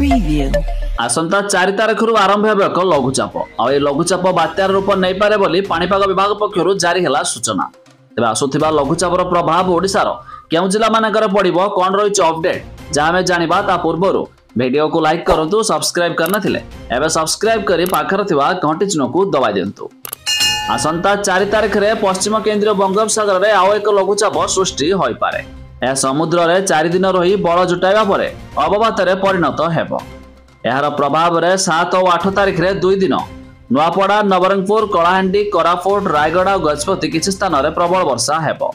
Preview. आसंता 4 तारिख आरंभ हो एक लघुचाप आ लघुचाप बात्यार रूप नहीं पारे बोली पाणीपाग विभाग पक्षर जारी है सूचना। तेज आसुवा लघुचापर प्रभाव ओडिशार केउ जिला मानकर पड़िबो कौन रही अपडेट जहाँ आम जाना ता पूर्व वीडियो को लाइक करूँ सब्सक्राइब करनथिले एबे सब्सक्राइब करी पाखर थिबा घंटी चिन्ह को दबाई दिंतु। आसंता 4 तारिख रे पश्चिम केंद्रीय बंगोपसागर रे आउ एक लघुचाप सृष्टि होई पारे। यह समुद्र रे 4 दिन रही बल जुटाइबा परे अवबात रे परिणत हेबो। यार प्रभाव रे 7 और 8 तारिख रे 2 दिन नुआपड़ा नवरंगपुर कलाहांडी कोरापुट रायगढ़ और गजपति किसी स्थान में प्रबल वर्षा हेबो।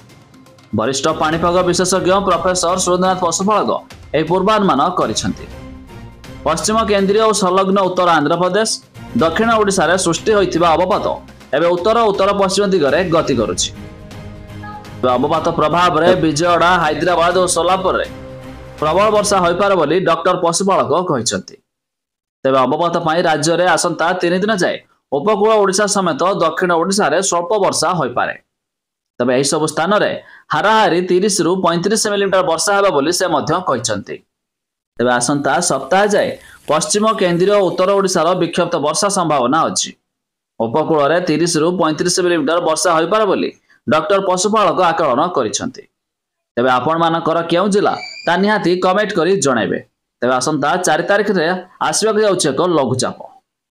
वरिष्ठ पाणीपाग विशेषज्ञ प्रोफेसर सुरेंद्रनाथ पशुपालक यह पूर्वानुमान करिसेंति। पश्चिम केंद्रीय और संलग्न उत्तर आंध्र प्रदेश दक्षिण ओडिशा रे सृष्टि होइतिबा अवपात एवं उत्तर उत्तर पश्चिम दिगरे गति करुछि। अवपात प्रभाव रे विजयवाड़ा हैदराबाद और सोलापुर रे प्रबल वर्षा होई पारे बोली डॉक्टर पशुपालक कहिसेंति। तेज अवपात राज्य में आसंता 3 दिन जाए उपकूल ओडिशा समेत दक्षिण ओडिशा रे स्वल्प वर्षा होई पारे। तबे एही सब स्थान रे हाराहारी 30 रु 35 मिलीमीटर वर्षा हेबा बोली से मध्य कहिसेंति। तेज आसंता सप्ताह जाए पश्चिम केंद्रीय और उत्तर ओडिशार विक्षिप्त वर्षा संभावना अछि। उपकूल रे 30 रु 35 मिलीमीटर वर्षा होई पारे बोली डॉक्टर पशुपालक आकलन करिसेंति। तेबे आपण मानकर केउ जिला ता निहाती कमेंट करी जणाइबे। तेबे आसंता 4 तारिख रे आसीबाक जाउछ एक लघुचाप।